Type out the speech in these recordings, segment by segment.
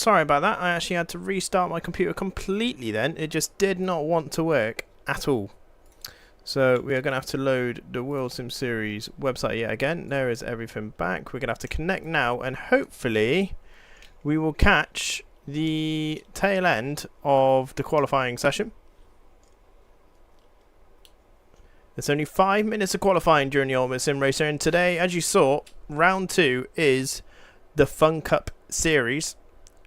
sorry about that. I actually had to restart my computer completely then. It just did not want to work at all. So we are going to have to load the World Sim Series website yet again. There is everything back. We're going to have to connect now, and hopefully we will catch the tail end of the qualifying session. There's only 5 minutes of qualifying during the Ultimate Sim Racer, and today, as you saw, round 2 is the FunCup series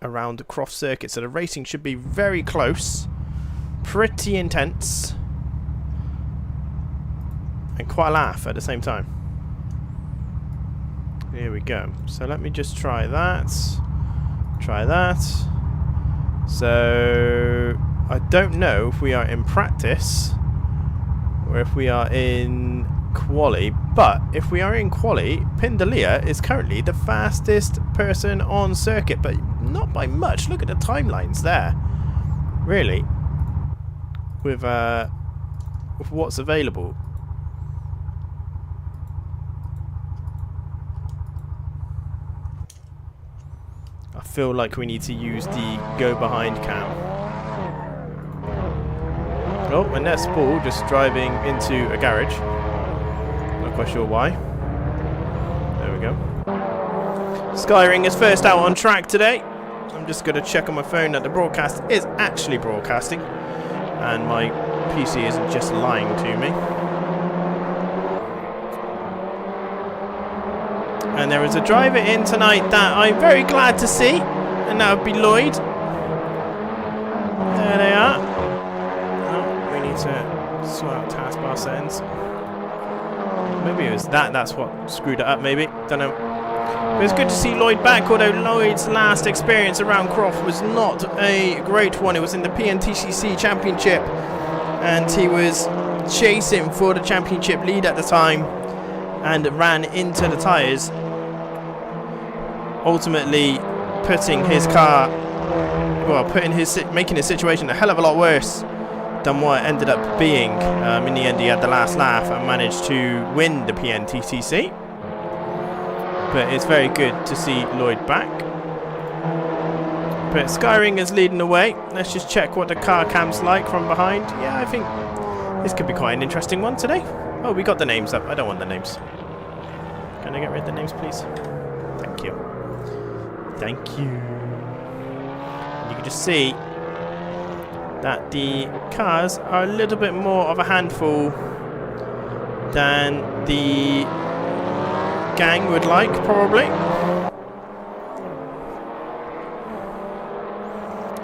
around the Croft circuit. So the racing should be very close, pretty intense, and quite a laugh at the same time. Here we go. So let me just try that. Try that. So I don't know if we are in practice or if we are in quali, but if we are in quali, Pindalia is currently the fastest person on circuit, but not by much. Look at the timelines there, really, with what's available. I feel like we need to use the go behind cam. Oh, and there's Paul just driving into a garage. Not quite sure why. There we go. Skyring is first out on track today. I'm just going to check on my phone that the broadcast is actually broadcasting, and my PC isn't just lying to me. And there is a driver in tonight that I'm very glad to see, and that would be Lloyd. There they are. Oh, we need to sort out taskbar settings. Maybe it was that's what screwed it up, maybe. Don't know. But it's good to see Lloyd back, although Lloyd's last experience around Croft was not a great one. It was in the PNTCC Championship, and he was chasing for the championship lead at the time and ran into the tyres, ultimately putting his car, well, making his situation a hell of a lot worse than what it ended up being. In the end, he had the last laugh and managed to win the PNTCC. But it's very good to see Lloyd back. But Skyring is leading the way. Let's just check what the car cam's like from behind. Yeah, I think this could be quite an interesting one today. Oh, we got the names up. I don't want the names. Can I get rid of the names, please? Thank you. Thank you. And you can just see that the cars are a little bit more of a handful than the gang would like, probably.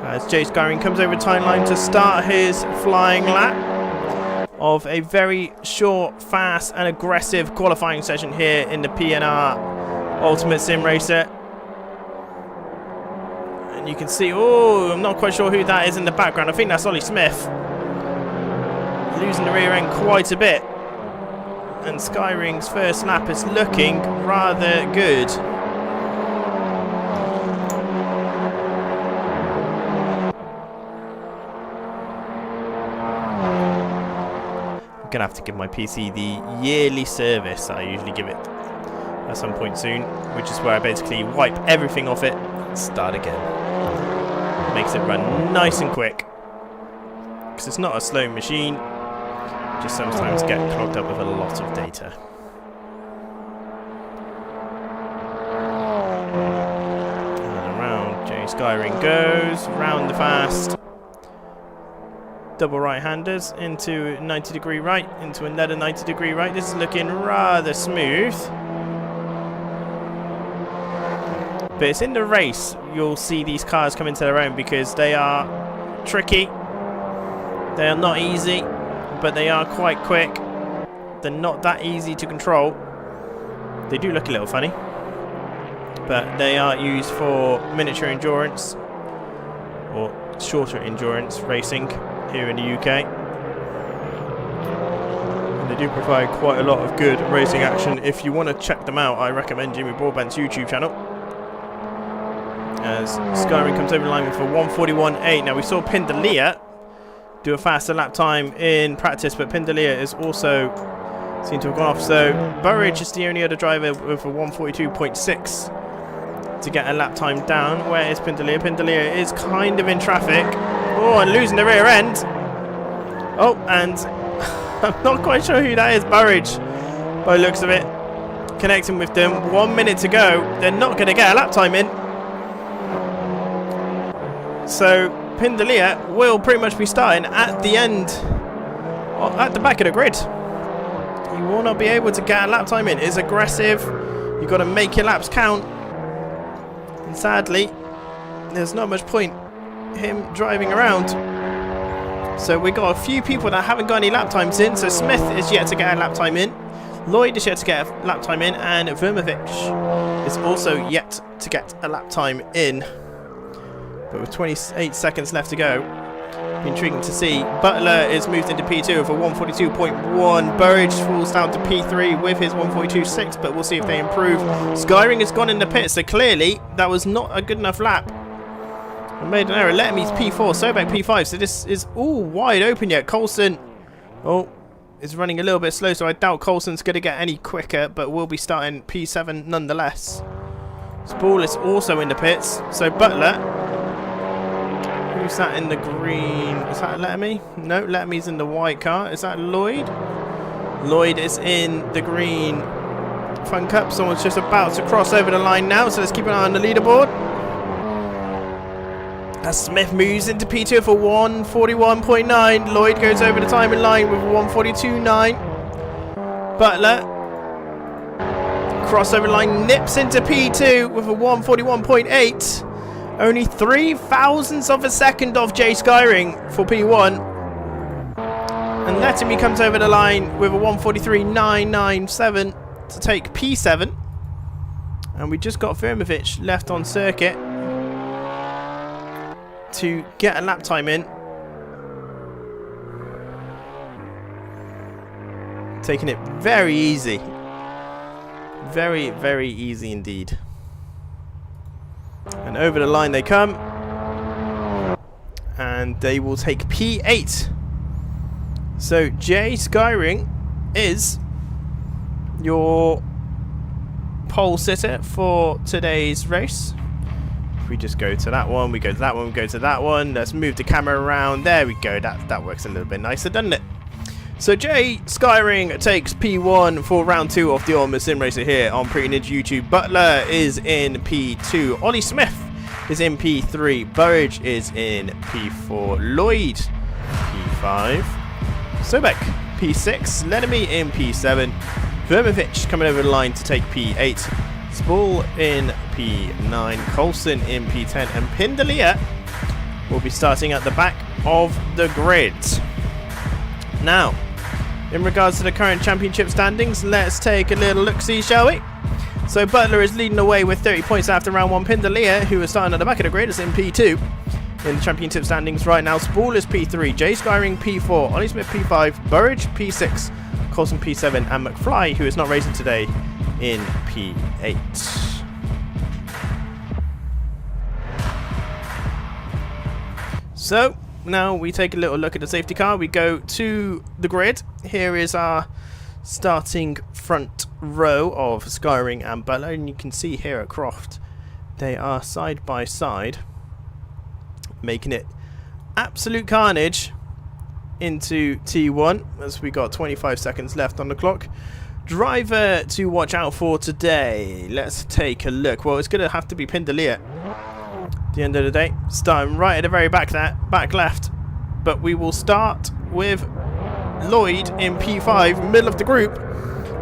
As Jay Skyring comes over the timeline to start his flying lap of a very short, fast and aggressive qualifying session here in the PNR Ultimate Sim Racer. And you can see, oh, I'm not quite sure who that is in the background. I think that's Ollie Smith. Losing the rear end quite a bit. And Skyring's first lap is looking rather good. I'm gonna have to give my PC the yearly service that I usually give it at some point soon, which is where I basically wipe everything off it and start again. Makes it run nice and quick, because it's not a slow machine, just sometimes get clogged up with a lot of data. And around Jay Skyring goes, round the fast. Double right-handers into 90-degree right, into another 90-degree right. This is looking rather smooth. But it's in the race you'll see these cars come into their own, because they are tricky. They are not easy, but they are quite quick. They're not that easy to control. They do look a little funny, but they are used for miniature endurance or shorter endurance racing here in the UK, and they do provide quite a lot of good racing action. If you want to check them out, I recommend Jimmy Broadbent's YouTube channel. As Skyring comes over the line for 1:41.8. Now we saw Pindalia do a faster lap time in practice, but Pindalia is also seen to have gone off. So Burridge is the only other driver with a 1:42.6 to get a lap time down. Where is Pindalia? Pindalia is kind of in traffic. Oh, and losing the rear end. Oh, and I'm not quite sure who that is. Burridge, by the looks of it. Connecting with them. 1 minute to go. They're not going to get a lap time in. So Pindalia will pretty much be starting at the end, at the back of the grid. He will not be able to get a lap time in. It's aggressive. You've got to make your laps count. And sadly, there's not much point him driving around. So we got a few people that haven't got any lap times in. So Smith is yet to get a lap time in. Lloyd is yet to get a lap time in. And Vermovich is also yet to get a lap time in. But with 28 seconds left to go, intriguing to see. Butler is moved into P2 with a 142.1. Burridge falls down to P3 with his 142.6, but we'll see if they improve. Skyring has gone in the pit, so clearly that was not a good enough lap. I made an error. Letterme's P4, Sobek P5, so this is all wide open yet. Coulson, is running a little bit slow, so I doubt Coulson's going to get any quicker, but will be starting P7 nonetheless. Spall is also in the pits, so Butler. Who's that in the green? Is that Letterme? No, Letterme's in the white car. Is that Lloyd? Lloyd is in the green FunCup. Someone's just about to cross over the line now, so let's keep an eye on the leaderboard. As Smith moves into P2 for 141.9. Lloyd goes over the timing line with 142.9. Butler, crossover line, nips into P2 with a 141.8. Only 0.03 of a second off Jay Skyring for P1. And Letterme comes over the line with a 143.997 to take P7. And we just got Vermovich left on circuit to get a lap time in. Taking it very easy. Very, very easy indeed. And over the line they come. And they will take P8. So Jay Skyring is your pole sitter for today's race. If we just go to that one, we go to that one, we go to that one. Let's move the camera around. There we go. That works a little bit nicer, doesn't it? So Jay Skyring takes P1 for round 2 of the Ultimate Sim Racer here on Pretty Ninja YouTube. Butler is in P2. Ollie Smith is in P3. Burridge is in P4. Lloyd P5. Sobek P6. Letterme in P7. Vermovich coming over the line to take P8. Spall in P9. Coulson in P10. And Pindalia will be starting at the back of the grid. Now, in regards to the current championship standings, let's take a little look-see, shall we? So Butler is leading the way with 30 points after round 1. Pindalia, who is starting at the back of the grid, is in P2. In the championship standings right now, Spall is P3, Jay Skyring P4, Ollie Smith P5, Burridge P6, Coulson P7, and McFly, who is not racing today, in P8. So, now we take a little look at the safety car. We go to the grid. Here is our starting front row of Skyring and Butler, and you can see here at Croft they are side by side, making it absolute carnage into T1 as we got 25 seconds left on the clock. Driver to watch out for today. Let's take a look. Well, it's going to have to be Pindalia at the end of the day, starting right at the very back there, back left. But we will start with Lloyd in P5, middle of the group.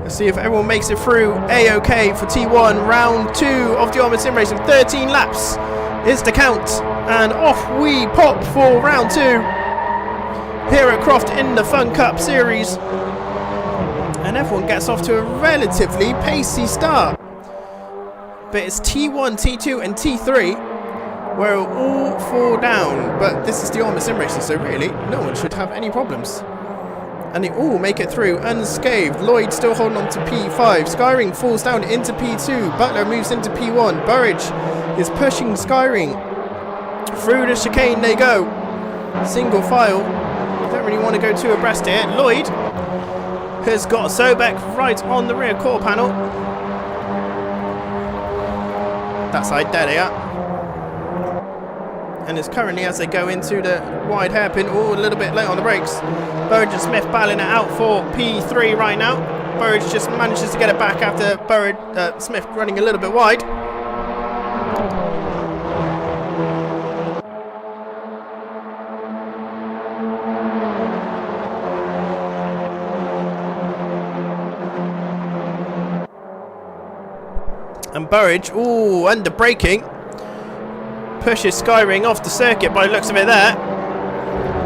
Let's see if everyone makes it through A-OK for T1. Round 2 of the Ultimate Sim Racing. 13 laps is the count. And off we pop for round 2 here at Croft in the FunCup series. And everyone gets off to a relatively pacey start. But it's T1, T2 and T3 where all fall down. But this is the Ultimate Sim Racing, so really no one should have any problems. And they all make it through unscathed. Lloyd still holding on to P5. Skyring falls down into P2. Butler moves into P1. Burridge is pushing Skyring. Through the chicane they go. Single file. Don't really want to go too abreast here. Lloyd has got Sobek right on the rear quarter panel. that side. There they are. And it's currently, as they go into the wide hairpin, a little bit late on the brakes. Burridge and Smith battling it out for P3 right now. Burridge just manages to get it back after Smith running a little bit wide. And Burridge, under braking, pushes Skyring off the circuit by the looks of it there.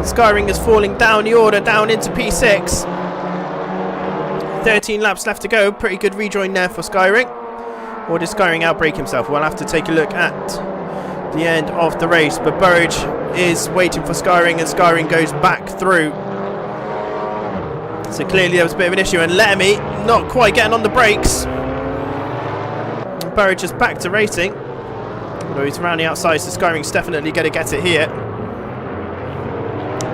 Skyring is falling down the order, down into P6. 13 laps left to go. Pretty good rejoin there for Skyring. Or did Skyring outbrake himself? We'll have to take a look at the end of the race. But Burridge is waiting for Skyring, and Skyring goes back through. So clearly there was a bit of an issue, and Lettermy not quite getting on the brakes. Burridge is back to racing. Although he's around the outside, so Skyring's definitely going to get it here.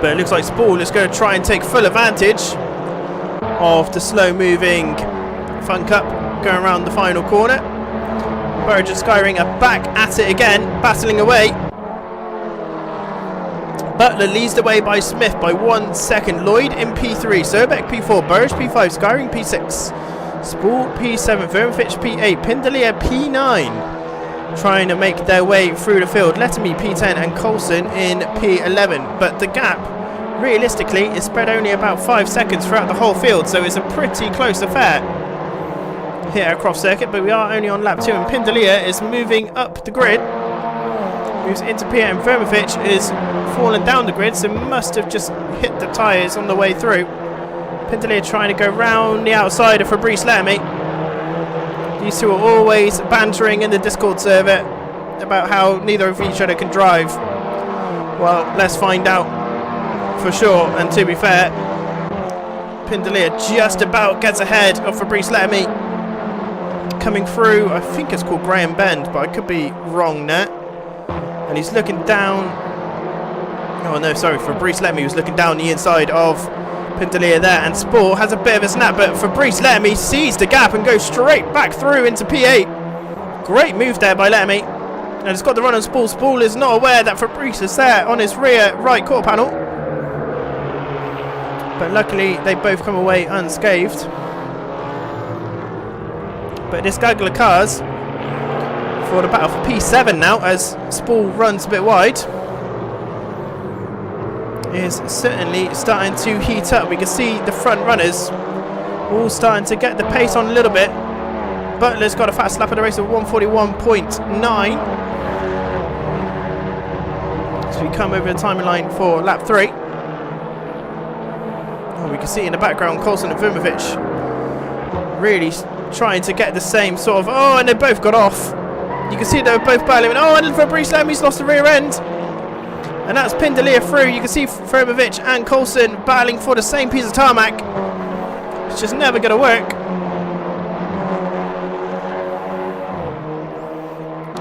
But it looks like Spall is going to try and take full advantage of the slow-moving FunCup going around the final corner. Burridge and Skyring are back at it again, battling away. Butler leads the way by Smith by 1 second. Lloyd in P3, Sobek P4, Burridge P5, Skyring P6. Spall P7, Vermfitch P8, Pindalier P9, trying to make their way through the field. Lettermy P10 and Coulson in P11, but the gap realistically is spread only about 5 seconds throughout the whole field, so it's a pretty close affair here at Croft Circuit. But we are only on lap 2, and Pindalier is moving up the grid, moves into P8, and Vermfitch is falling down the grid, so must have just hit the tyres on the way through. Pindalier trying to go round the outside of Fabrice Lettermy. These two are always bantering in the Discord server about how neither of each other can drive. Well, let's find out for sure. And to be fair, Pindalier just about gets ahead of Fabrice Lettermy. Coming through, I think it's called Graham Bend, but I could be wrong there. And he's looking down. Oh no, sorry, Fabrice Lettermy was looking down the inside of Pindalier there, and Spall has a bit of a snap, but Fabrice Lettermy sees the gap and goes straight back through into P8. Great move there by Lettermy, and it's got the run on Spall. Spall is not aware that Fabrice is there on his rear right quarter panel, but luckily they both come away unscathed. But this gaggle of cars for the battle for P7 now, as Spall runs a bit wide, is certainly starting to heat up. We can see the front runners all starting to get the pace on a little bit. Butler's got a fast lap of the race of 141.9. So we come over the timeline for lap 3. Oh, we can see in the background Coulson and Vermfitch really trying to get the same sort of... Oh, and they both got off. You can see they were both battling. Oh, and Fabrice Lettermy's lost the rear end. And that's Pindalier through. You can see Vermfitch and Coulson battling for the same piece of tarmac. It's just never going to work.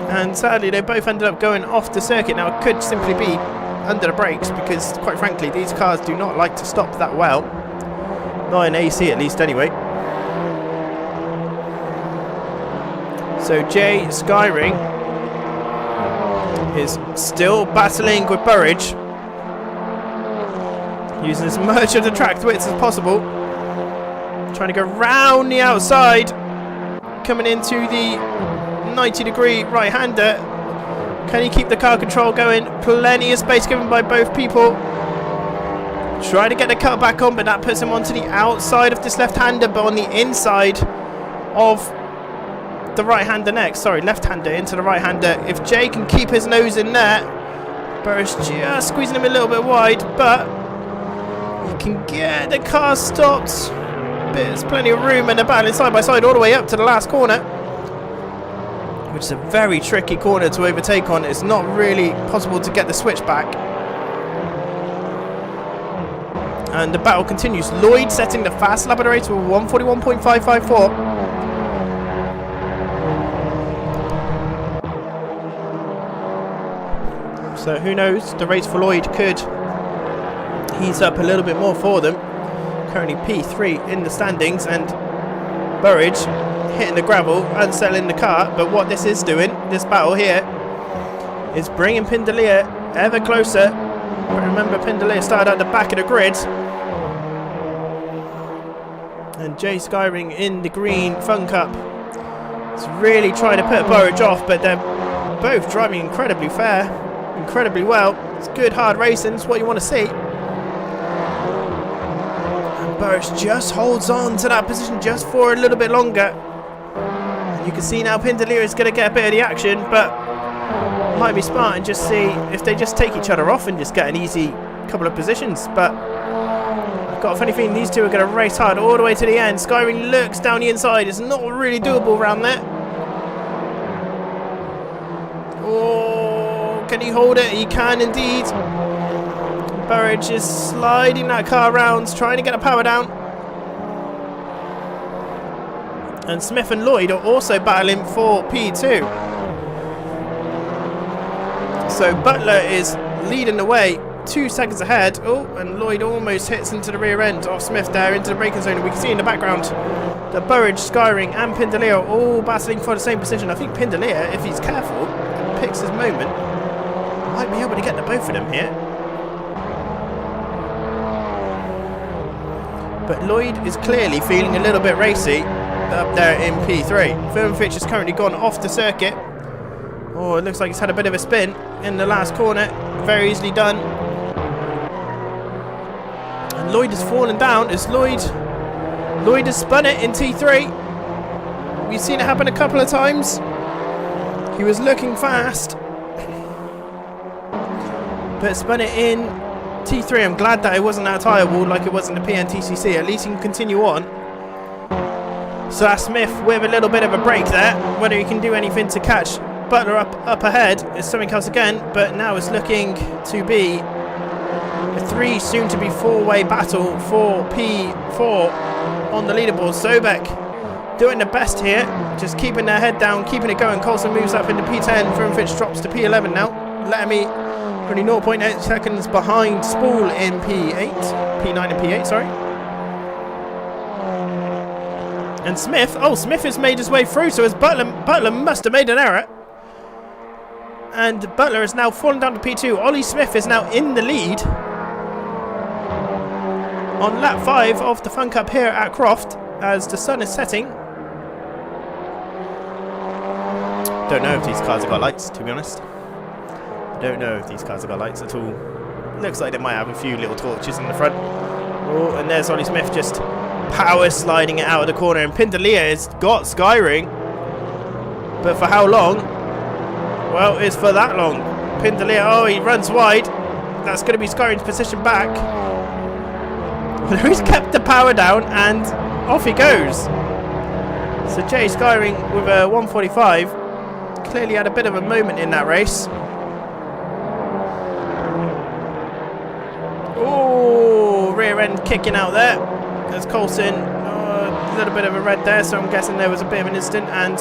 And sadly, they both ended up going off the circuit. Now, it could simply be under the brakes, because, quite frankly, these cars do not like to stop that well. Not in AC, at least, anyway. So, Jay Skyring is still battling with Burridge, using as much of the track width as possible, trying to go round the outside, coming into the 90-degree right-hander. Can he keep the car control going? Plenty of space given by both people. Try to get the cut back on, but that puts him onto the outside of this left-hander, but on the inside of the right-hander next. Sorry, left-hander into the right-hander. If Jay can keep his nose in there, Burridge just squeezing him a little bit wide, but he can get the car stopped. There's plenty of room, and they're battling side by side all the way up to the last corner, which is a very tricky corner to overtake on. It's not really possible to get the switch back. And the battle continues. Lloyd setting the fast lap of the race with 141.554. So who knows, the race for Lloyd could heat up a little bit more for them. Currently P3 in the standings, and Burridge hitting the gravel, unsettling the car. But what this is doing, this battle here, is bringing Pindalia ever closer. But remember, Pindalia started at the back of the grid. And Jay Skyring in the green FunCup is really trying to put Burridge off, but they're both driving incredibly fair, incredibly well. It's good hard racing, it's what you want to see. And Burridge just holds on to that position just for a little bit longer. And you can see now Pindalia is going to get a bit of the action, but might be smart and just see if they just take each other off and just get an easy couple of positions. But I've got a funny feeling these two are going to race hard all the way to the end. Skyring lurks down the inside. It's not really doable around there. Oh, can he hold it? He can indeed. Burridge is sliding that car around, trying to get the power down. And Smith and Lloyd are also battling for P2. So Butler is leading the way, 2 seconds ahead. Oh, and Lloyd almost hits into the rear end of Smith there, into the braking zone. And we can see in the background that Burridge, Skyring and Pindalia are all battling for the same position. I think Pindalia, if he's careful and picks his moment, might be able to get the both of them here. But Lloyd is clearly feeling a little bit racy up there in P3. Firmfitch has currently gone off the circuit. Oh, it looks like he's had a bit of a spin in the last corner. Very easily done. And Lloyd has fallen down. Lloyd has spun it in T3. We've seen it happen a couple of times. He was looking fast, but spun it in T3. I'm glad that it wasn't that tyre wall like it was in the PNTCC. At least he can continue on. So that's Smith with a little bit of a break there. Whether he can do anything to catch Butler up ahead is something else again, but now it's looking to be a 3, soon to be 4-way battle for P4 on the leaderboard. Sobek doing the best here, just keeping their head down, keeping it going. Coulson moves up into P10, Firmfitch drops to P11 now. Letterme only 0.8 seconds behind Spool in P9 and P8, sorry. And Smith has made his way through, so as Butler must have made an error. And Butler has now fallen down to P2. Ollie Smith is now in the lead on lap 5 of the FunCup here at Croft as the sun is setting. Don't know if these cars have got lights, to be honest. Don't know if these cars have got lights at all. Looks like they might have a few little torches in the front. Oh, and there's Ollie Smith just power sliding it out of the corner. And Pindalia has got Skyring. But for how long? Well, it's for that long. Pindalia, oh, he runs wide. That's going to be Skyring's position back. He's kept the power down and off he goes. So Jay Skyring with a 145 clearly had a bit of a moment in that race. Oh, rear end kicking out there. There's Coulson, a little bit of a red there, so I'm guessing there was a bit of an incident. And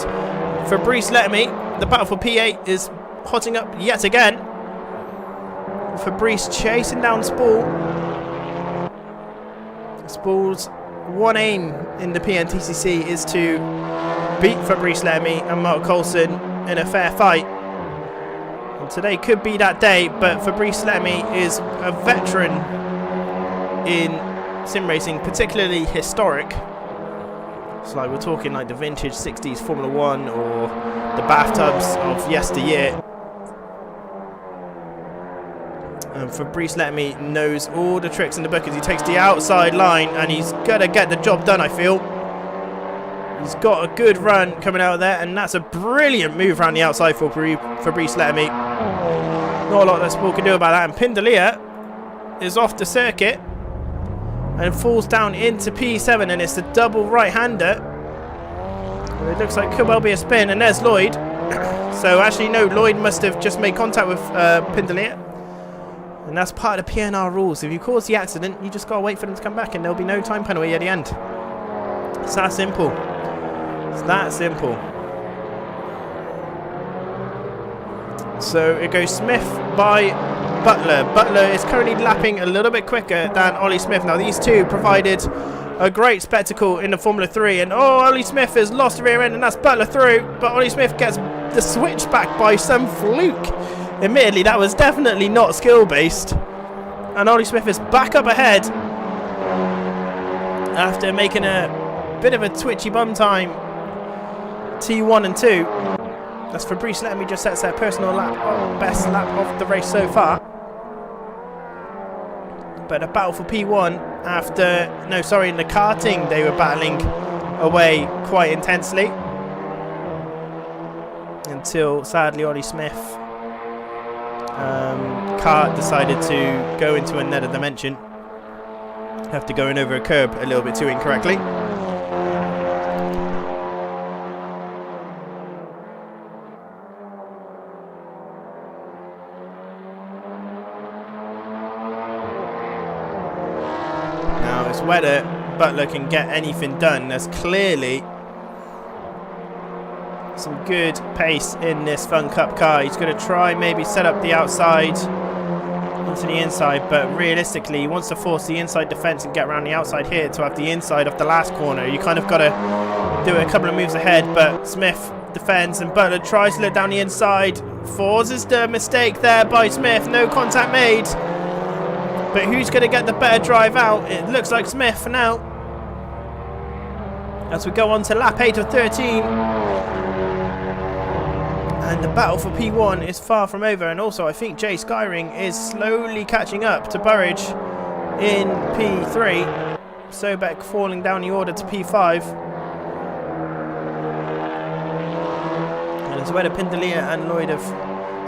Fabrice Letterme, the battle for P8 is hotting up yet again. Fabrice chasing down Spool. Spool's one aim in the PNTCC is to beat Fabrice Letterme and Mark Coulson in a fair fight. And today could be that day, but Fabrice Letterme is a veteran in sim racing, particularly historic. So like we're talking like the vintage 60s Formula 1 or the bathtubs of yesteryear. And Fabrice Letterme knows all the tricks in the book as he takes the outside line, and he's going to get the job done, I feel. He's got a good run coming out of there, and that's a brilliant move around the outside for Fabrice Letterme. Not a lot that Spool can do about that. And Pindalia is off the circuit and falls down into P7, and it's the double right-hander. It looks like could well be a spin, and there's Lloyd. So actually no, Lloyd must have just made contact with Pindalia. And that's part of the PNR rules. If you cause the accident, you just got to wait for them to come back, and there'll be no time penalty at the end. It's that simple. It's that simple. So it goes Smith by Butler. Butler is currently lapping a little bit quicker than Ollie Smith. Now these two provided a great spectacle in the Formula 3. And Ollie Smith has lost the rear end, and that's Butler through. But Ollie Smith gets the switchback by some fluke. Admittedly, that was definitely not skill-based. And Ollie Smith is back up ahead after making a bit of a twitchy bum time. T1 and 2. That's Fabrice letting me just set their personal lap, best lap of the race so far. But a battle for P1 after, no, sorry, in the karting they were battling away quite intensely. Until, sadly, Ollie Smith kart decided to go into another dimension. After going over a curb a little bit too incorrectly. Now it's whether Butler can get anything done. There's clearly some good pace in this FunCup car. He's going to try maybe set up the outside into the inside, but realistically he wants to force the inside defense and get around the outside here to have the inside of the last corner. You kind of got to do it a couple of moves ahead, but Smith defends and Butler tries to look down the inside. Forces the mistake there by Smith. No contact made. But who's going to get the better drive out? It looks like Smith for now. As we go on to lap 8 of 13. And the battle for P1 is far from over. And also I think Jay Skyring is slowly catching up to Burridge in P3. Sobek falling down the order to P5. And it's whether Pindalia and Lloyd have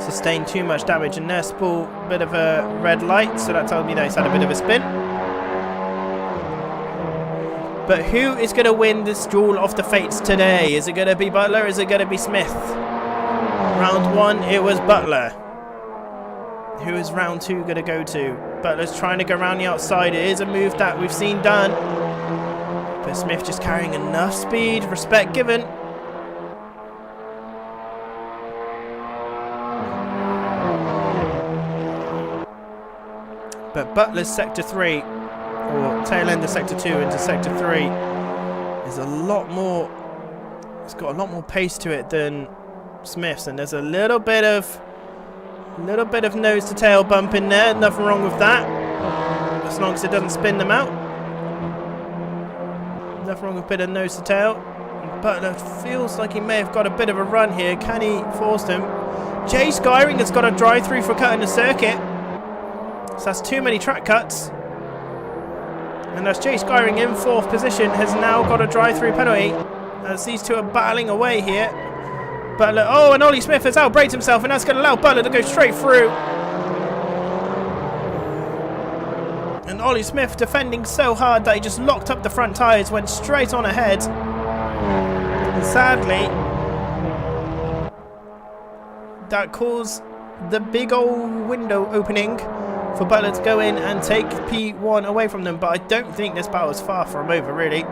sustained too much damage in their spool. Bit of a red light, so that tells me that he's had a bit of a spin. But who is going to win this duel of the fates today? Is it going to be Butler? Is it going to be Smith? Round 1, it was Butler. Who is round 2 going to go to? Butler's trying to go around the outside. It is a move that we've seen done. But Smith just carrying enough speed. Respect given. But Butler's Sector 3, or tail end of Sector 2 into Sector 3, is a lot more, it's got a lot more pace to it than Smith's, and there's a little bit of nose to tail bump in there. Nothing wrong with that, as long as it doesn't spin them out. Nothing wrong with a bit of nose to tail. Butler feels like he may have got a bit of a run here. Can he force them? Jay Skyring has got a drive through for cutting the circuit. So that's too many track cuts. And as Jay Skyring in 4th position has now got a drive-through penalty. As these two are battling away here. Butler, and Ollie Smith has outbraked himself, and that's going to allow Butler to go straight through. And Ollie Smith defending so hard that he just locked up the front tyres, went straight on ahead. And sadly, that caused the big old window opening for Butler to go in and take P1 away from them. But I don't think this battle is far from over, really.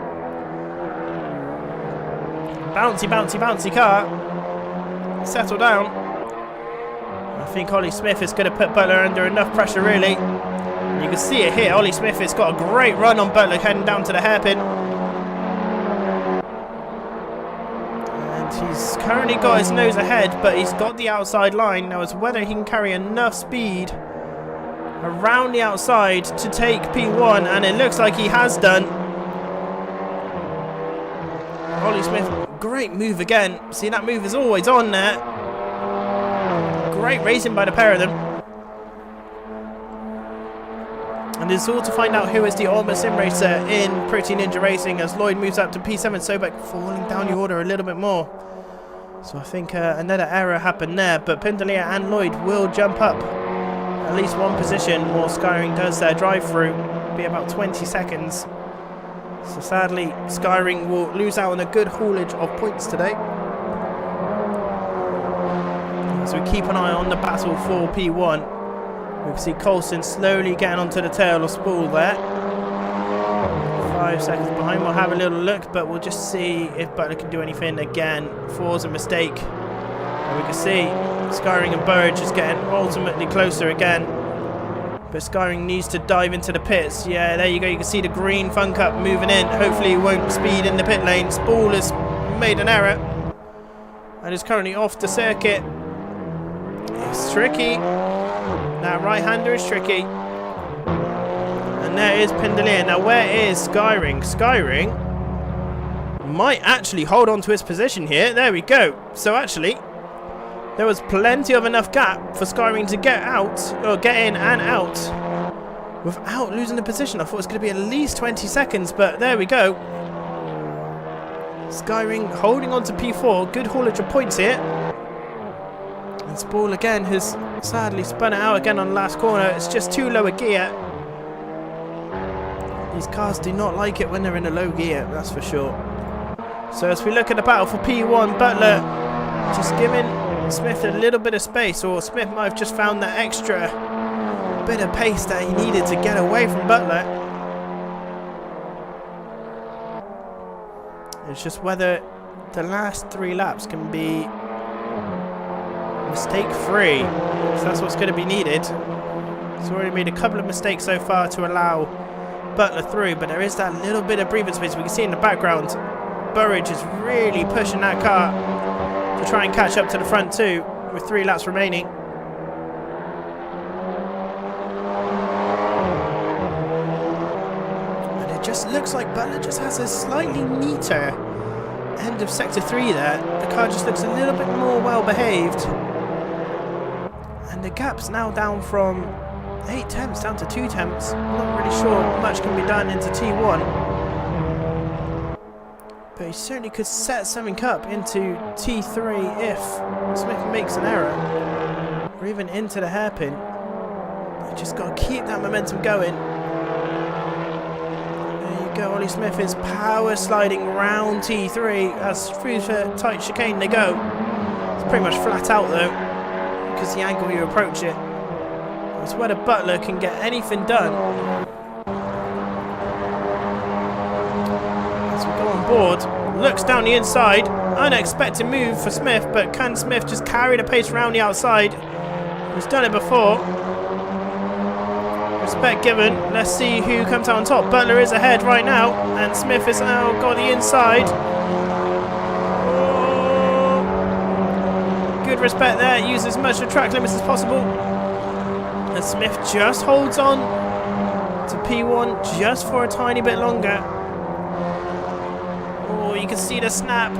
Bouncy, bouncy, bouncy car. Settle down. I think Ollie Smith is going to put Butler under enough pressure, really. You can see it here. Ollie Smith has got a great run on Butler heading down to the hairpin. And he's currently got his nose ahead, but he's got the outside line. Now it's whether he can carry enough speed around the outside to take P1, and it looks like he has done. Ollie Smith, great move again. See, that move is always on there. Great racing by the pair of them. And it's all to find out who is the ultimate sim racer in Pretty Ninja Racing, as Lloyd moves up to P7. Sobek falling down the order a little bit more. So I think another error happened there, but Pindalia and Lloyd will jump up at least one position while Skyring does their drive-through. Be about 20 seconds. So sadly, Skyring will lose out on a good haulage of points today. As we keep an eye on the battle for P1, we can see Coulson slowly getting onto the tail of Spool there. 5 seconds behind. We'll have a little look, but we'll just see if Butler can do anything. Again, Four's a mistake. And we can see Skyring and Burridge is getting ultimately closer again. But Skyring needs to dive into the pits. Yeah, there you go. You can see the green FunCup moving in. Hopefully he won't speed in the pit lane. Spool has made an error and is currently off the circuit. It's tricky. That right-hander is tricky. And there is Pindalier. Now where is Skyring? Skyring might actually hold on to his position here. There we go. So actually, there was plenty of enough gap for Skyring to get out, or get in and out, without losing the position. I thought it was going to be at least 20 seconds, but there we go. Skyring holding on to P4. Good haulage of points here. And Spool again has sadly spun it out again on the last corner. It's just too low a gear. These cars do not like it when they're in a low gear, that's for sure. So as we look at the battle for P1, Butler just giving Smith a little bit of space, or Smith might have just found that extra bit of pace that he needed to get away from Butler. It's just whether the last 3 laps can be mistake-free. So that's what's going to be needed. He's already made a couple of mistakes so far to allow Butler through, but there is that little bit of breathing space. We can see in the background, Burridge is really pushing that car to try and catch up to the front two with 3 laps remaining. And it just looks like Butler just has a slightly neater end of sector 3 there. The car just looks a little bit more well behaved. And the gap's now down from 8 tenths down to 2 tenths. I'm not really sure much can be done into T1. But he certainly could set something up into T3 if Smith makes an error. Or even into the hairpin. You just got to keep that momentum going. There you go, Ollie Smith is power sliding round T3 as through the tight chicane they go. It's pretty much flat out though, because the angle you approach it. It's whether Butler can get anything done. As we go on board, looks down the inside, unexpected move for Smith, but can Smith just carry the pace around the outside? He's done it before. Respect given. Let's see who comes out on top. Butler is ahead right now, and Smith has now got the inside. Oh. Good respect there. Use as much of the track limits as possible. And Smith just holds on to P1 just for a tiny bit longer. Oh, you can see the snap.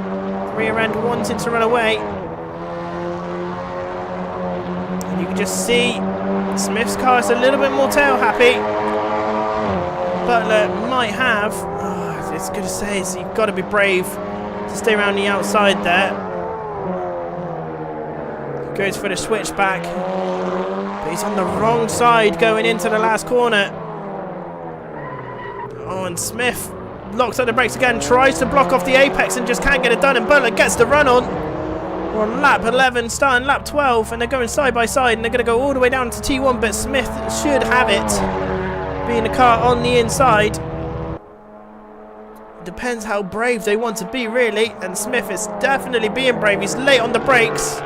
Rear end wanting to run away. And you can just see Smith's car is a little bit more tail happy. Butler might have. Oh, it's good to say, so you've got to be brave to stay around the outside there. Goes for the switchback. But he's on the wrong side going into the last corner. Oh, and Smith locks up the brakes again, tries to block off the apex and just can't get it done, and Butler gets the run on. We're on lap 11, starting lap 12, and they're going side by side, and they're going to go all the way down to T1, but Smith should have it, being the car on the inside. Depends how brave they want to be, really, and Smith is definitely being brave. He's late on the brakes.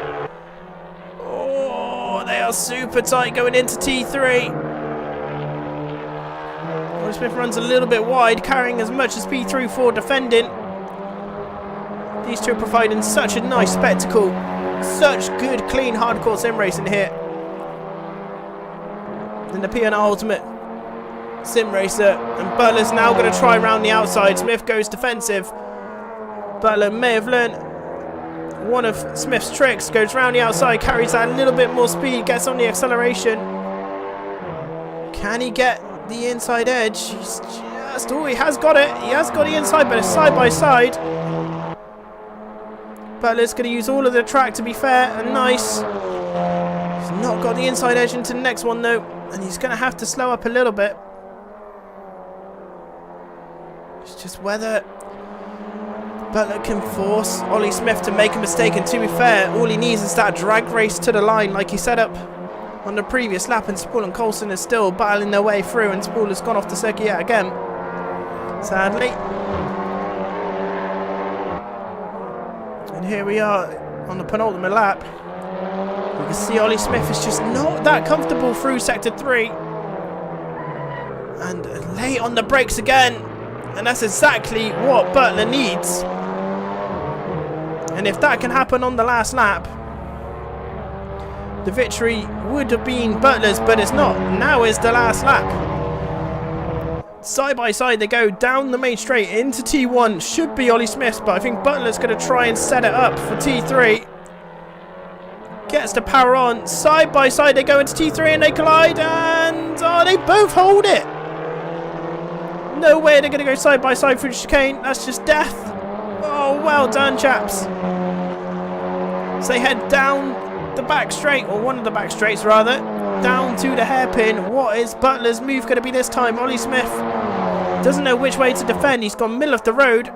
They are super tight going into T3. Ollie Smith runs a little bit wide, carrying as much as P3 for defending. These two are providing such a nice spectacle. Such good, clean, hardcore sim racing here. In the P&R Ultimate Sim Racer. And Butler's now going to try round the outside. Smith goes defensive. Butler may have learned one of Smith's tricks, goes round the outside, carries that a little bit more speed, gets on the acceleration. Can he get the inside edge? He's just, oh, he has got it. He has got the inside, but it's side by side. Butler's going to use all of the track to be fair and nice. He's not got the inside edge into the next one though, and he's going to have to slow up a little bit. It's just whether Butler can force Ollie Smith to make a mistake, and to be fair, all he needs is that drag race to the line like he set up on the previous lap, and Spool and Coulson are still battling their way through, and Spool has gone off the circuit yet again, sadly. And here we are on the penultimate lap. You can see Ollie Smith is just not that comfortable through sector 3. And late on the brakes again. And that's exactly what Butler needs. And if that can happen on the last lap, the victory would have been Butler's, but it's not. Now is the last lap. Side by side they go down the main straight into T1. Should be Ollie Smith's, but I think Butler's going to try and set it up for T3. Gets the power on. Side by side they go into T3 and they collide. And they both hold it. No way they're going to go side by side through the chicane. That's just death. Oh, well done, chaps. So they head down the back straight, or one of the back straights rather, down to the hairpin. What is Butler's move going to be this time? Ollie Smith doesn't know which way to defend. He's gone middle of the road.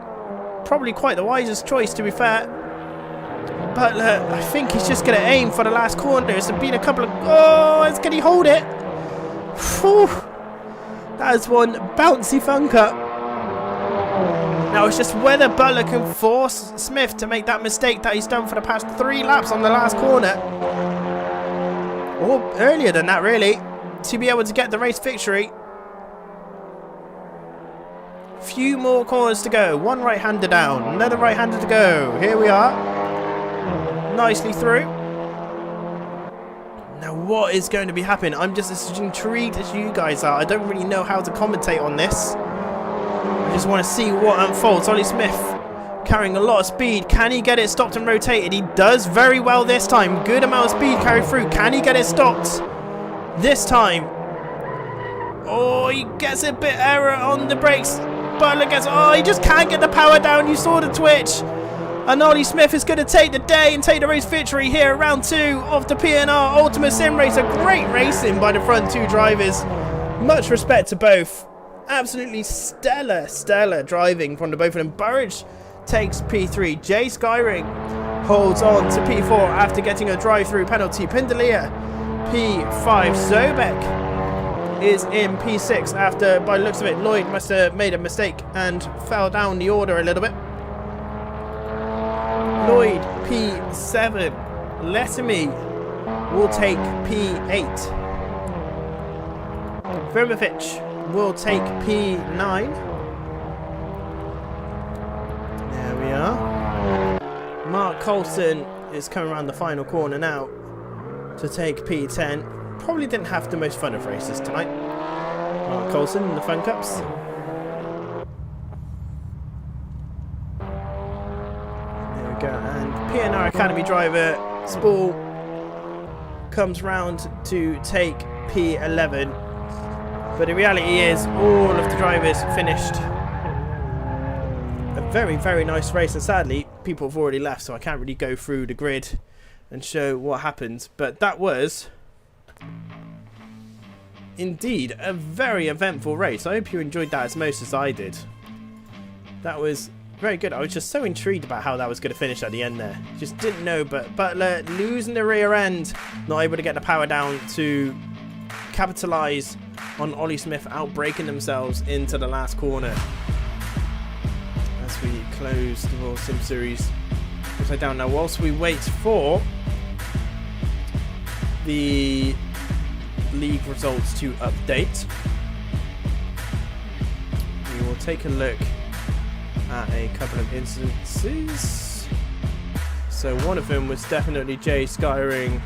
Probably quite the wisest choice, to be fair. Butler, I think he's just going to aim for the last corner. There's been a couple of... Oh, can he hold it? Whew. That is one bouncy FunCup. Now it's just whether Butler can force Smith to make that mistake that he's done for the past 3 laps on the last corner. Or earlier than that, really, to be able to get the race victory. Few more corners to go. One right-hander down, another right-hander to go. Here we are. Nicely through. Now what is going to be happening? I'm just as intrigued as you guys are. I don't really know how to commentate on this. I just want to see what unfolds. Ollie Smith carrying a lot of speed. Can he get it stopped and rotated? He does very well this time. Good amount of speed carried through. Can he get it stopped this time? Oh, he gets a bit error on the brakes. Butler gets... Oh, he just can't get the power down. You saw the twitch. And Ollie Smith is going to take the day and take the race victory here. Round 2 of the PNR Ultimate Sim Race. A great racing by the front 2 drivers. Much respect to both. Absolutely stellar driving from the both of them. Burridge takes P3. Jay Skyring holds on to P4 after getting a drive-through penalty. Pindalia P5. Zobek is in P6 after, by the looks of it, Lloyd must have made a mistake and fell down the order a little bit. Lloyd P7. Letamy will take P8. Vermovich will take P9. There we are. Mark Coulson is coming around the final corner now to take P10. Probably didn't have the most fun of races tonight. Mark Coulson in the FunCups. There we go. And PNR Academy driver Spool comes round to take P11. But the reality is, all of the drivers finished a very nice race. And sadly, people have already left, so I can't really go through the grid and show what happened. But that was indeed a very eventful race. I hope you enjoyed that as much as I did. That was very good. I was just so intrigued about how that was going to finish at the end there. Just didn't know, but Butler losing the rear end, not able to get the power down to capitalise on Ollie Smith outbraking themselves into the last corner. As we close the World Sim Series upside down. Now, whilst we wait for the league results to update, we will take a look at a couple of instances. So one of them was definitely Jay Skyring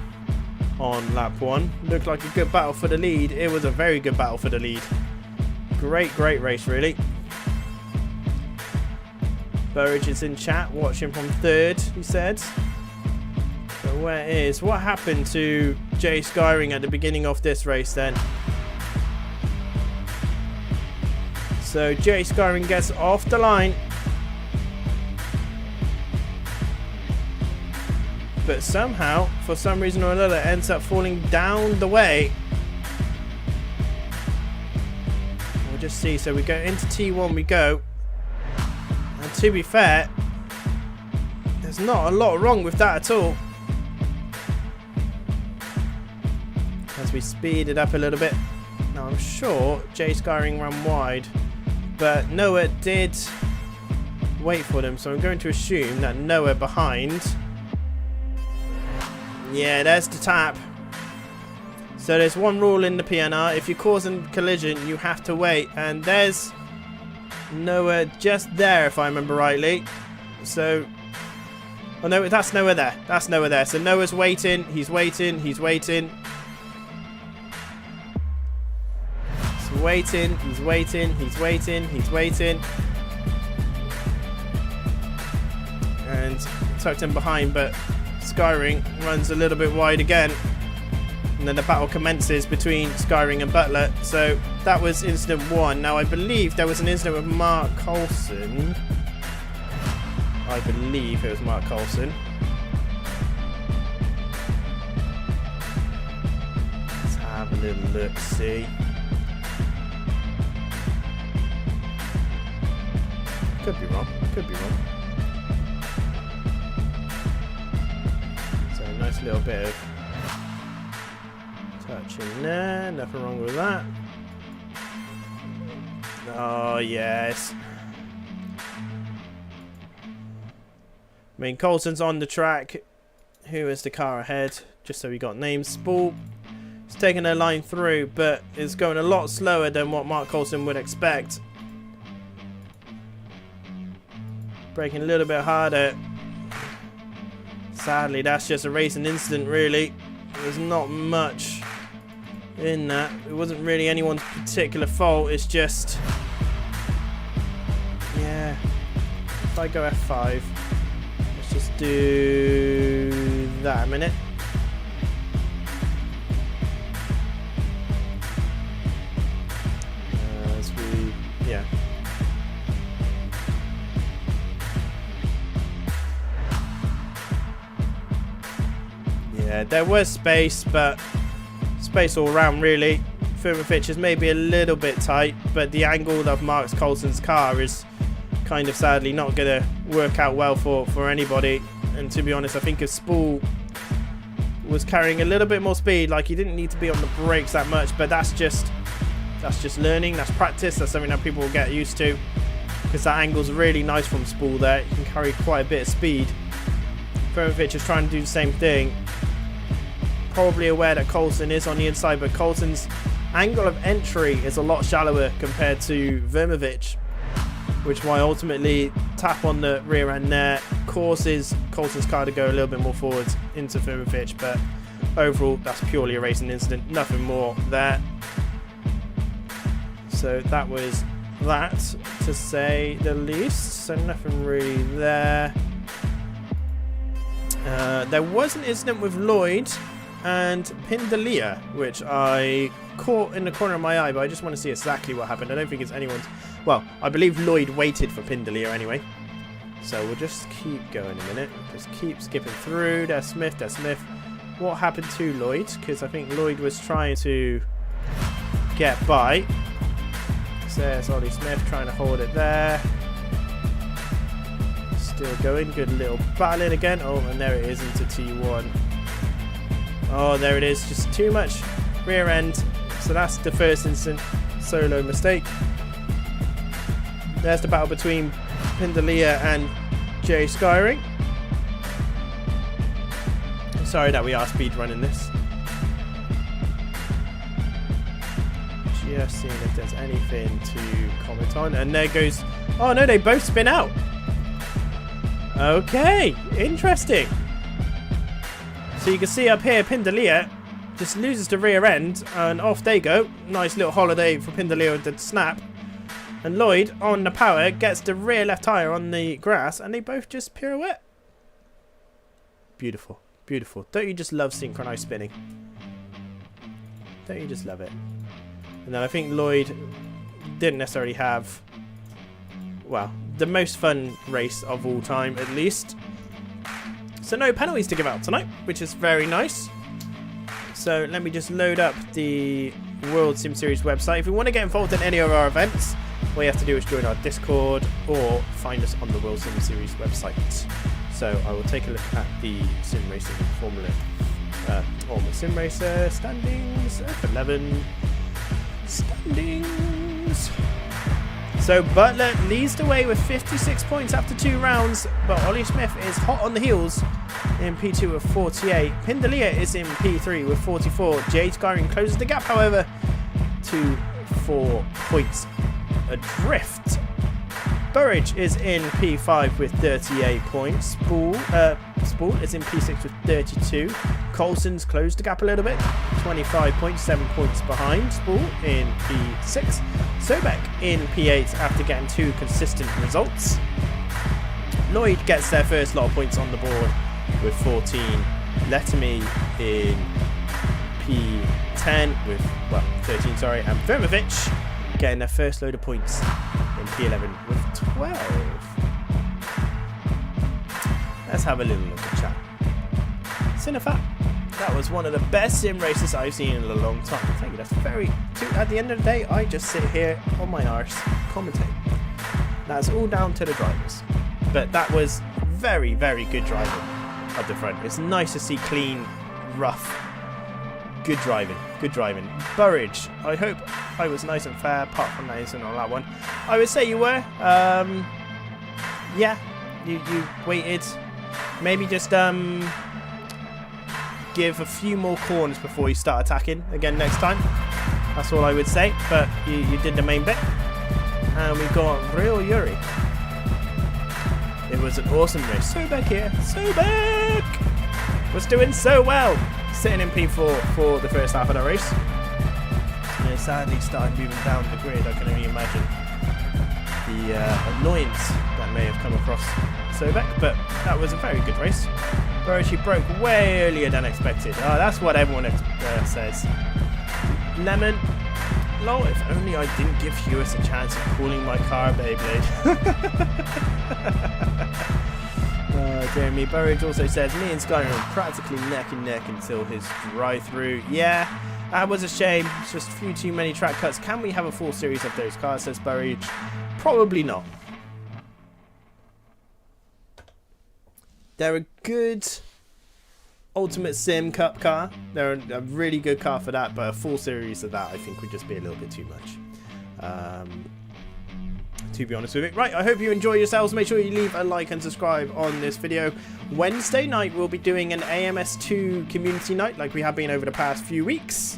on lap 1. Looked like a good battle for the lead. It was a very good battle for the lead. Great race, really. Burridge is in chat, watching from 3rd, he said. So what happened to Jay Skyring at the beginning of this race then? So Jay Skyring gets off the line. But somehow, for some reason or another, ends up falling down the way. We'll just see. So we go into T1, we go. And to be fair, there's not a lot wrong with that at all. As we speed it up a little bit. Now I'm sure Jay Skyring ran wide, but Noah did wait for them. So I'm going to assume that Noah behind. Yeah, there's the tap. So there's one rule in the PNR. If you're causing collision, you have to wait. And there's Noah just there, if I remember rightly. So... oh no, that's Noah there. That's Noah there. So Noah's waiting. He's waiting. He's waiting. He's waiting. He's waiting. He's waiting. He's waiting. And tucked in behind, but Skyring runs a little bit wide again. And then the battle commences between Skyring and Butler. So that was incident 1. Now I believe there was an incident with Mark Coulson. I believe it was Mark Coulson. Let's have a little look, see. Could be wrong. Could be wrong. So a nice little bit of touch in there. Nothing wrong with that. Oh yes. I mean, Coulson's on the track. Who is the car ahead? Just so we got names. Spool is taking their line through, but is going a lot slower than what Mark Coulson would expect. Braking a little bit harder. Sadly, that's just a racing incident, really. There's not much in that. It wasn't really anyone's particular fault. It's just... yeah. If I go F5... just do that a minute. As we, yeah. Yeah, there was space, but space all around really. Thermal Fitch is maybe a little bit tight, but the angle of Mark Coulson's car is kind of sadly not going to work out well for anybody. And to be honest, I think if Spool was carrying a little bit more speed, like he didn't need to be on the brakes that much, but that's just learning, that's practice, that's something that people will get used to, because that angle's really nice from Spool there. You can carry quite a bit of speed. Fitch is trying to do the same thing. Probably aware that Coulson is on the inside, but Coulson's angle of entry is a lot shallower compared to Vermovich, which why ultimately tap on the rear end there causes Coulson's car to go a little bit more forwards into Vermovich, but overall that's purely a racing incident, nothing more there. So that was that, to say the least. So nothing really there. There was an incident with Lloyd and Pindalia, which I caught in the corner of my eye, but I just want to see exactly what happened. I don't think it's anyone's... well, I believe Lloyd waited for Pindalia anyway. So we'll just keep going a minute. Just keep skipping through. There's Smith, there's Smith. What happened to Lloyd? Because I think Lloyd was trying to get by. So there's Ollie Smith trying to hold it there. Still going. Good little battling again. Oh, and there it is into T1. Oh, there it is. Just too much rear end. So that's the first instant solo mistake. There's the battle between Pindalia and Jay Skyring. Sorry that we are speed running this. Just seeing if there's anything to comment on. And there goes... oh no, they both spin out. Okay, interesting. So you can see up here, Pindalia just loses the rear end, and off they go. Nice little holiday for Pindalia with the snap. And Lloyd, on the power, gets the rear left tyre on the grass, and they both just pirouette. Beautiful, beautiful. Don't you just love synchronized spinning? Don't you just love it? And then I think Lloyd didn't necessarily have, well, the most fun race of all time, at least. So no penalties to give out tonight, which is very nice. So let me just load up the World Sim Series website. If you want to get involved in any of our events, all you have to do is join our Discord or find us on the World Sim Series website. So I will take a look at the Sim Racing Formula Sim Racer standings, F11 standings. So Butler leads the way with 56 points after 2 rounds, but Ollie Smith is hot on the heels in P2 with 48. Pindalia is in P3 with 44. Jade Skyrim closes the gap, however, to 4 points adrift. Burridge is in P5 with 38 points. Spool is in P6 with 32. Colson's closed the gap a little bit. 25 points, 7 points behind Spool in P6. Sobek in P8 after getting 2 consistent results. Lloyd gets their first lot of points on the board with 14. Letamy in P10 with, 13, sorry. And Vermovic getting their first load of points in P11 with 12. Let's have a little look at chat. Cinefat, that was one of the best sim races I've seen in a long time. Thank you, that's very... At the end of the day, I just sit here on my arse, commentate. That's all down to the drivers. But that was very, very good driving up the front. It's nice to see clean, rough, good driving. Good driving. Burridge, I hope I was nice and fair, apart from that incident on that one. I would say you were. Yeah, you waited. Maybe just give a few more corners before you start attacking again next time. That's all I would say. But you did the main bit. And we got Real Yuri. It was an awesome race. Sobek here. Sobek was doing so well. Sitting in P4 for the first half of that race. And it sadly started moving down the grid. I can only imagine the annoyance that may have come across Sobek. But that was a very good race. Whereas she broke way earlier than expected. Oh, that's what everyone says. Lemon. Lol, if only I didn't give Hewis a chance of calling my car Beyblade. Jeremy Burridge also says, me and Skyrim are practically neck and neck until his drive-through. Yeah, that was a shame. It's just a few too many track cuts. Can we have a full series of those cars, says Burridge? Probably not. They're a good Ultimate Sim Cup car. They're a really good car for that, but a full series of that I think would just be a little bit too much. To be honest with it. Right, I hope you enjoy yourselves. Make sure you leave a like and subscribe on this video. Wednesday night we'll be doing an AMS2 community night like we have been over the past few weeks.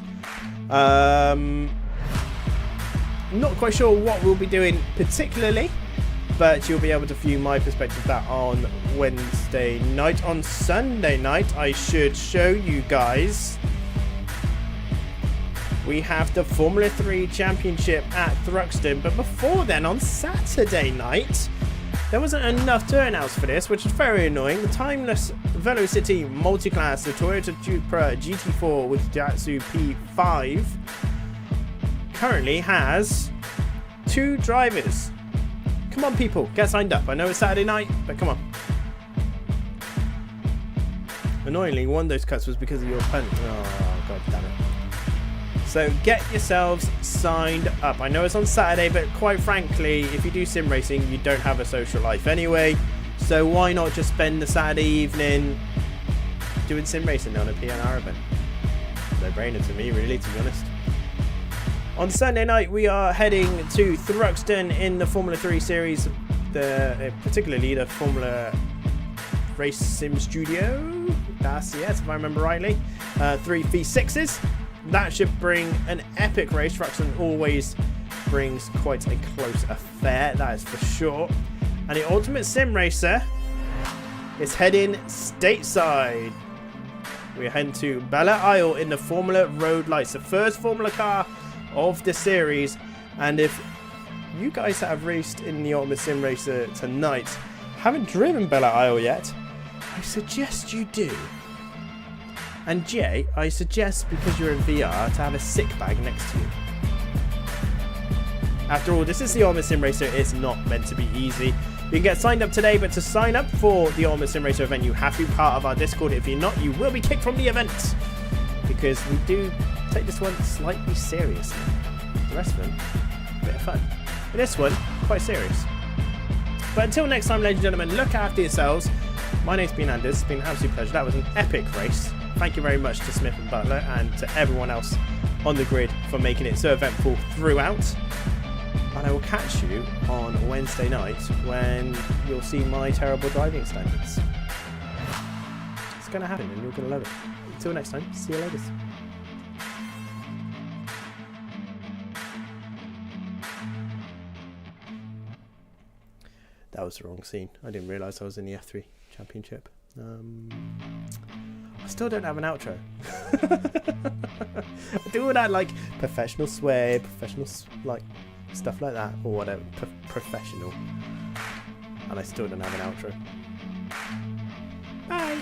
Not quite sure what we'll be doing particularly, but you'll be able to view my perspective of that on Wednesday night. On Sunday night, I should show you guys we have the Formula 3 Championship at Thruxton. But before then, on Saturday night, there wasn't enough turnouts for this, which is very annoying. The Timeless Velocity Multiclass, the Toyota Supra GT4 with Jatsu P5, currently has 2 drivers. Come on, people, get signed up. I know it's Saturday night, but come on. Annoyingly, one of those cuts was because of your punt. Oh, god damn it. So get yourselves signed up. I know it's on Saturday, but quite frankly, if you do sim racing, you don't have a social life anyway. So why not just spend the Saturday evening doing sim racing on a PNR event? No brainer to me, really, to be honest. On Sunday night, we are heading to Thruxton in the Formula 3 series, particularly the Formula Race Sim Studio. That's, yes, if I remember rightly. 3 V6s. That should bring an epic race. Thruxton always brings quite a close affair, that is for sure. And the Ultimate Sim Racer is heading stateside. We're heading to Belle Isle in the Formula Road Lights, the first Formula car of the series. And if you guys that have raced in the Ultimate Sim Racer tonight haven't driven Belle Isle yet, I suggest you do. And Jay, I suggest, because you're in VR, to have a sick bag next to you. After all, this is the Ultimate Sim Racer. It's not meant to be easy. You can get signed up today, but to sign up for the Ultimate Sim Racer event, you have to be part of our Discord. If you're not, you will be kicked from the event. Because we do take this one slightly seriously. The rest of them, a bit of fun. But this one, quite serious. But until next time, ladies and gentlemen, look after yourselves. My name's been Anders. It's been an absolute pleasure. That was an epic race. Thank you very much to Smith and Butler and to everyone else on the grid for making it so eventful throughout. And I will catch you on Wednesday night when you'll see my terrible driving standards. It's going to happen and you're going to love it. Until next time, see you later. That was the wrong scene. I didn't realise I was in the F3 Championship. I still don't have an outro. I do all that like professional swear, professional like stuff like that, or whatever, professional. And I still don't have an outro. Bye!